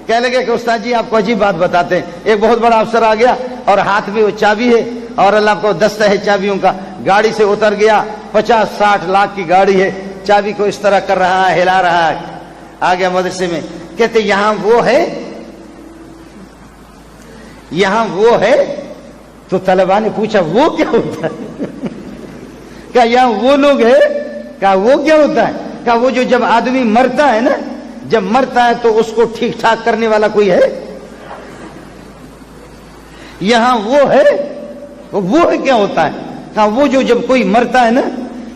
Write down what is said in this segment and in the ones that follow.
کہنے لگے کہ استاد جی آپ کو عجیب بات بتاتے ہیں، ایک بہت بڑا افسر آ گیا اور ہاتھ میں وہ چابی ہے اور اللہ کو دستہ ہے چابیوں کا، گاڑی سے اتر گیا، 50-60 لاکھ کی گاڑی ہے، چابی کو اس طرح کر رہا ہے، ہلا رہا ہے، آ گیا مدرسے میں، کہتے یہاں وہ ہے، یہاں وہ ہے، تو طلباء نے پوچھا وہ کیا ہوتا ہے؟ کہا یہاں وہ لوگ ہیں، کہا وہ کیا ہوتا ہے؟ کہا وہ جو جب آدمی مرتا ہے نا، جب مرتا ہے تو اس کو ٹھیک ٹھاک کرنے والا کوئی ہے؟ یہاں وہ ہے، وہ ہے کیا ہوتا ہے؟ کہا وہ جو جب کوئی مرتا ہے نا،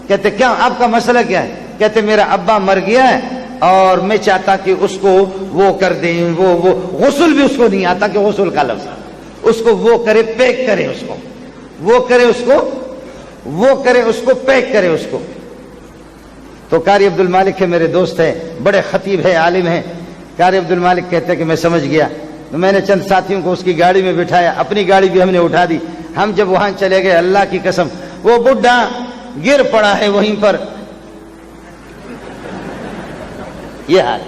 کہتے کیا آپ کا مسئلہ کیا ہے؟ کہتے میرا ابا مر گیا ہے اور میں چاہتا کہ اس کو وہ کر دیں، وہ غسل بھی اس کو نہیں آتا کہ غسل کا لفظ، اس کو وہ کرے، پیک کرے اس کو، وہ کرے اس کو، وہ کرے اس کو، پیک کرے اس کو۔ تو قاری عبد المالک ہے، میرے دوست ہیں، بڑے خطیب ہے، عالم ہیں۔ قاری عبد المالک کہتے کہ میں سمجھ گیا، تو میں نے چند ساتھیوں کو اس کی گاڑی میں بٹھایا، اپنی گاڑی بھی ہم نے اٹھا دی، ہم جب وہاں چلے گئے، اللہ کی قسم وہ بڈھا گر پڑا ہے وہیں پر، یہ حال،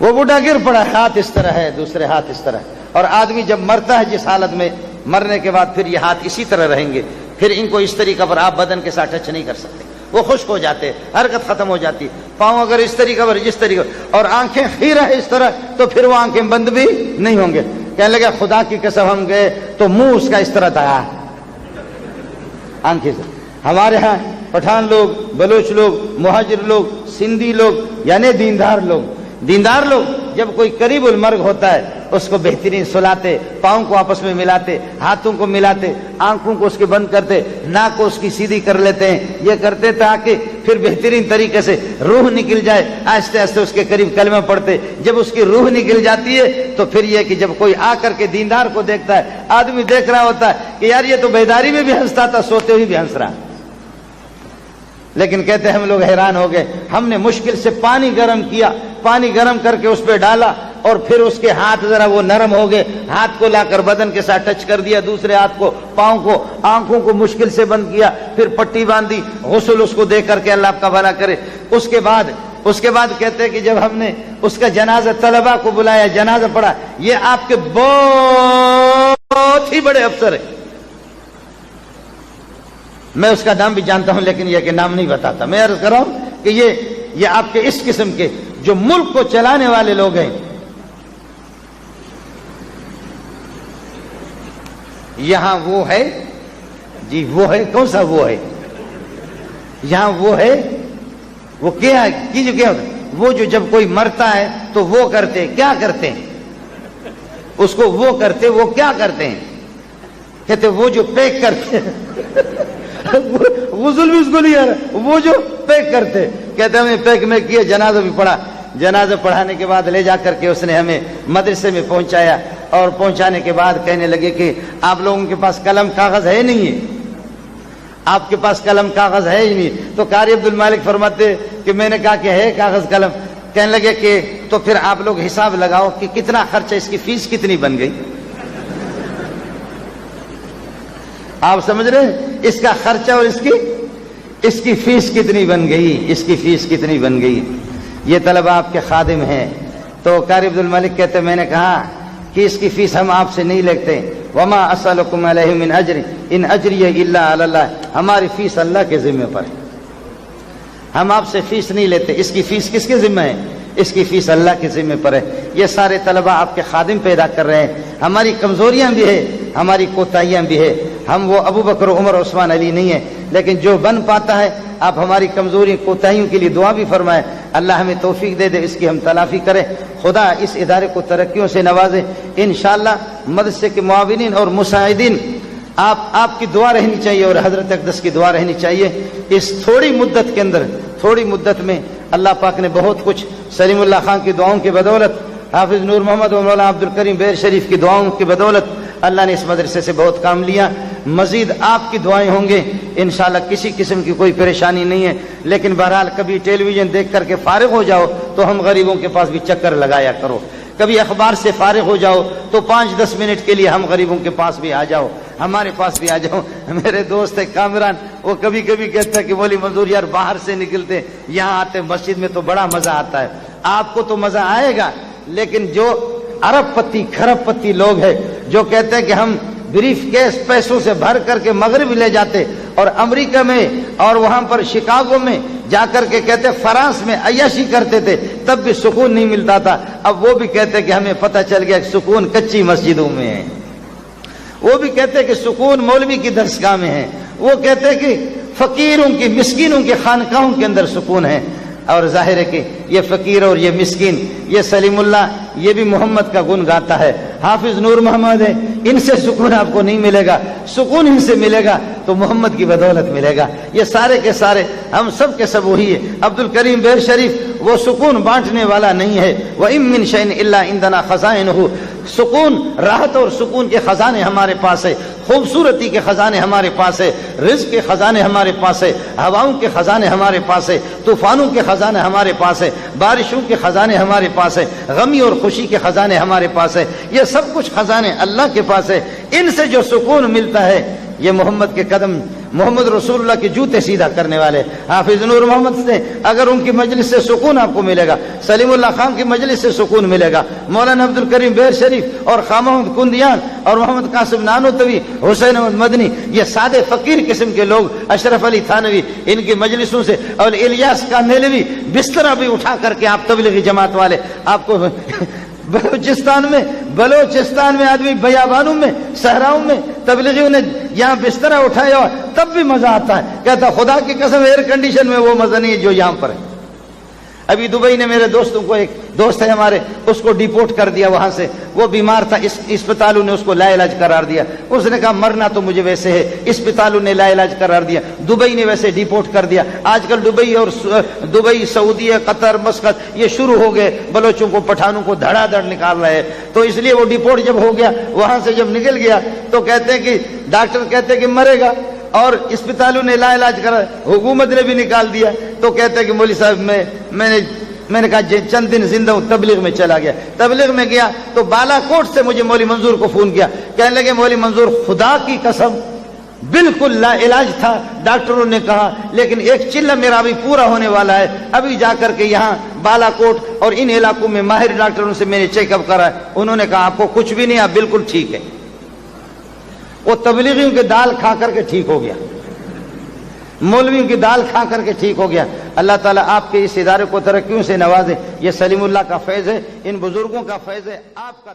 وہ بڈھا گر پڑا ہے، ہاتھ اس طرح ہے، دوسرے ہاتھ اس طرح ہے، اور آدمی جب مرتا ہے جس حالت میں، مرنے کے بعد پھر یہ ہاتھ اسی طرح رہیں گے، پھر ان کو اس طریقہ پر آپ بدن کے ساتھ ٹچ نہیں کر سکتے، وہ خشک ہو جاتے، حرکت ختم ہو جاتی، پاؤں اگر اس طریقہ پر، جس طریقہ، اور آنکھیں خیرہ ہے اس طرح، تو پھر وہ آنکھیں بند بھی نہیں ہوں گے۔ کہنے لگا خدا کی قسم ہم گئے تو منہ اس کا اس طرح تھا، آنکھیں سے۔ ہمارے ہاں پٹھان لوگ، بلوچ لوگ، مہاجر لوگ، سندھی لوگ، یعنی دیندار لوگ جب کوئی قریب المرگ ہوتا ہے اس کو بہترین سلاتے، پاؤں کو آپس میں ملاتے، ہاتھوں کو ملاتے، آنکھوں کو اس کے بند کرتے، ناک کو اس کی سیدھی کر لیتے ہیں، یہ کرتے تاکہ پھر بہترین طریقے سے روح نکل جائے، آہستہ آہستہ اس کے قریب کلمہ پڑھتے، جب اس کی روح نکل جاتی ہے تو پھر یہ کہ جب کوئی آ کر کے دیندار کو دیکھتا ہے، آدمی دیکھ رہا ہوتا ہے کہ یار یہ تو بیداری میں بھی ہنستا تھا، سوتے ہوئے بھی ہنس رہا، لیکن کہتے ہم لوگ حیران ہو گئے، ہم نے مشکل سے پانی گرم کیا، پانی گرم کر کے اس پہ ڈالا اور پھر اس کے ہاتھ ذرا وہ نرم ہو گئے، ہاتھ کو لا کر بدن کے ساتھ ٹچ کر دیا، دوسرے ہاتھ کو، پاؤں کو، آنکھوں کو مشکل سے بند کیا، پھر پٹی باندھی، غسل اس کو دے کر کے اللہ آپ کا بھلا کرے۔ اس کے بعد کہتے ہیں کہ جب ہم نے اس کا جنازہ، طلباء کو بلایا، جنازہ پڑھا، یہ آپ کے بہت ہی بڑے افسر ہیں، میں اس کا نام بھی جانتا ہوں لیکن یہ کہ نام نہیں بتاتا، میں عرض کر رہا ہوں کہ یہ آپ کے اس قسم کے جو ملک کو چلانے والے لوگ ہیں، یہاں وہ ہے جی، وہ ہے، کون سا وہ ہے؟ یہاں وہ ہے، وہ کیا ہے کہ جو کیا ہوتا ہے؟ وہ جو جب کوئی مرتا ہے تو وہ کرتے، کیا کرتے ہیں اس کو، وہ کرتے، وہ کیا کرتے ہیں؟ کہتے وہ جو پیک کرتے غسل بھی اس کو نہیں آ رہا، وہ جو پیک کرتے، کہتے ہمیں پیک میں کیا، جنازہ بھی پڑھا، جنازہ پڑھانے کے بعد لے جا کر کے اس نے ہمیں مدرسے میں پہنچایا، اور پہنچانے کے بعد کہنے لگے کہ آپ لوگوں کے پاس قلم کاغذ ہے نہیں ہے، آپ کے پاس قلم کاغذ ہے ہی نہیں۔ تو قاری عبد المالک فرماتے کہ میں نے کہا کہ ہے کاغذ قلم، کہنے لگے کہ تو پھر آپ لوگ حساب لگاؤ کہ کتنا خرچہ، اس کی فیس کتنی بن گئی، آپ سمجھ رہے ہیں اس کا خرچہ اور اس کی فیس کتنی بن گئی، اس کی فیس کتنی بن گئی۔ یہ طلبہ آپ کے خادم ہیں۔ تو قاری عبد المالک کہتے میں نے کہا کہ اس کی فیس ہم آپ سے نہیں لیتے، وما اسألکم علیہ من اجر ان اجری الا علی اللہ، ہماری فیس اللہ کے ذمہ پر ہے، ہم آپ سے فیس نہیں لیتے، اس کی فیس کس کے ذمہ ہے؟ اس کی فیس اللہ کے ذمہ پر ہے۔ یہ سارے طلبہ آپ کے خادم پیدا کر رہے ہیں، ہماری کمزوریاں بھی ہے، ہماری کوتاہیاں بھی ہے، ہم وہ ابو بکر، عمر، عثمان، علی نہیں ہیں، لیکن جو بن پاتا ہے آپ ہماری کمزوری، کوتاہیوں کے لیے دعا بھی فرمائے، اللہ ہمیں توفیق دے دے، اس کی ہم تلافی کریں، خدا اس ادارے کو ترقیوں سے نوازے۔ انشاءاللہ مدرسے کے معاونین اور مساعدین، آپ کی دعا رہنی چاہیے اور حضرت اقدس کی دعا رہنی چاہیے۔ اس تھوڑی مدت کے اندر، تھوڑی مدت میں اللہ پاک نے بہت کچھ، سلیم اللہ خان کی دعاؤں کی بدولت، حافظ نور محمد و مولانا عبد الکریم بیر شریف کی دعاؤں کی بدولت اللہ نے اس مدرسے سے بہت کام لیا۔ مزید آپ کی دعائیں ہوں گے انشاءاللہ، کسی قسم کی کوئی پریشانی نہیں ہے، لیکن بہرحال کبھی ٹیلی ویژن دیکھ کر کے فارغ ہو جاؤ تو ہم غریبوں کے پاس بھی چکر لگایا کرو، کبھی اخبار سے فارغ ہو جاؤ تو 5-10 منٹ کے لیے ہم غریبوں کے پاس بھی آ جاؤ، ہمارے پاس بھی آ جاؤ۔ میرے دوست ہے کامران، وہ کبھی کبھی کہتا ہے کہ مولی منظور یار باہر سے نکلتے یہاں آتے مسجد میں تو بڑا مزہ آتا ہے، آپ کو تو مزہ آئے گا، لیکن جو ارب پتی کھرب پتی لوگ ہیں جو کہتے ہیں کہ ہم بریف کیس پیسوں سے بھر کر کے مغرب لے جاتے اور امریکہ میں اور وہاں پر شکاگو میں جا کر کے کہتے فرانس میں عیاشی کرتے تھے تب بھی سکون نہیں ملتا تھا، اب وہ بھی کہتے کہ ہمیں پتہ چل گیا کہ سکون کچی مسجدوں میں ہے، وہ بھی کہتے کہ سکون مولوی کی درسگاہ میں ہے، وہ کہتے کہ فقیروں کی مسکینوں کے خانقاہوں کے اندر سکون ہے۔ اور ظاہر ہے کہ یہ فقیر اور یہ مسکین، یہ سلیم اللہ یہ بھی محمد کا گن گاتا ہے، حافظ نور محمد ہے، ان سے سکون آپ کو نہیں ملے گا، سکون ان سے ملے گا تو محمد کی بدولت ملے گا۔ یہ سارے کے سارے ہم سب کے سب وہی ہے۔ عبد الکریم بیر شریف وہ سکون بانٹنے والا نہیں ہے، وَإِن مِّن شَيْءٍ إِلَّا عِندَنَا خَزَائِنُهُ، سکون راحت اور سکون کے خزانے ہمارے پاس ہے، خوبصورتی کے خزانے ہمارے پاس ہے، رزق کے خزانے ہمارے پاس ہے، ہواؤں کے خزانے ہمارے پاس ہے، طوفانوں کے خزانے ہمارے پاس ہے، بارشوں کے خزانے ہمارے پاس ہے، غمی اور خوشی کے خزانے ہمارے پاس ہے، یہ سب کچھ خزانے اللہ کے پاس ہے۔ ان سے جو سکون ملتا ہے یہ محمد کے قدم، محمد رسول اللہ کے جوتے سیدھا کرنے والے حافظ نور محمد سے اگر ان کی مجلس سے سکون آپ کو ملے گا، سلیم اللہ خان کی مجلس سے سکون ملے گا، مولانا عبد الکریم بیر شریف اور خواجہ محمد کندیان اور محمد قاسم نانوتوی، حسین احمد مدنی، یہ سادے فقیر قسم کے لوگ، اشرف علی تھانوی، ان کی مجلسوں سے، اور الیاس کاندھلوی، بستر بھی اٹھا کر کے آپ تبلیغی جماعت والے آپ کو بلوچستان میں آدمی بیابانوں میں صحراؤں میں تبلیغیوں نے یہاں بستر اٹھایا ہوا تب بھی مزہ آتا ہے، کہتا خدا کی قسم ایئر کنڈیشن میں وہ مزہ نہیں ہے جو یہاں پر ہے۔ ابھی دبئی نے میرے دوستوں کو، ایک دوست ہے ہمارے، اس کو ڈیپورٹ کر دیا وہاں سے، وہ بیمار تھا، اسپتالوں نے اس کو لا علاج قرار دیا، اس نے کہا مرنا تو مجھے ویسے ہے، اسپتالوں نے لا علاج قرار دیا، دبئی نے ویسے ڈیپورٹ کر دیا۔ آج کل دبئی سعودی قطر مسقط یہ شروع ہو گئے بلوچوں کو پٹھانوں کو دھڑا دھڑ نکال رہے ہیں، تو اس لیے وہ ڈیپورٹ جب ہو گیا وہاں سے جب نکل گیا تو کہتے ہیں کہ ڈاکٹر کہتے ہیں کہ مرے گا، اور اسپتالوں نے لا علاج کرا، حکومت نے بھی نکال دیا، تو کہتے ہیں کہ مولوی صاحب میں نے کہا چند دن زندہ ہوں، تبلیغ میں چلا گیا، تبلیغ میں گیا تو بالا کوٹ سے مجھے مولوی منظور کو فون کیا، کہنے لگے مولوی منظور خدا کی قسم بالکل لا علاج تھا، ڈاکٹروں نے کہا، لیکن ایک چلہ میرا ابھی پورا ہونے والا ہے، ابھی جا کر کے یہاں بالا کوٹ اور ان علاقوں میں ماہر ڈاکٹروں سے میں نے چیک اپ کرا، انہوں نے کہا آپ کو کچھ بھی نہیں، آپ بالکل ٹھیک ہے۔ وہ تبلیغیوں کی دال کھا کر کے ٹھیک ہو گیا، مولویوں کی دال کھا کر کے ٹھیک ہو گیا۔ اللہ تعالیٰ آپ کے اس ادارے کو ترقیوں سے نوازے، یہ سلیم اللہ کا فیض ہے، ان بزرگوں کا فیض ہے، آپ کا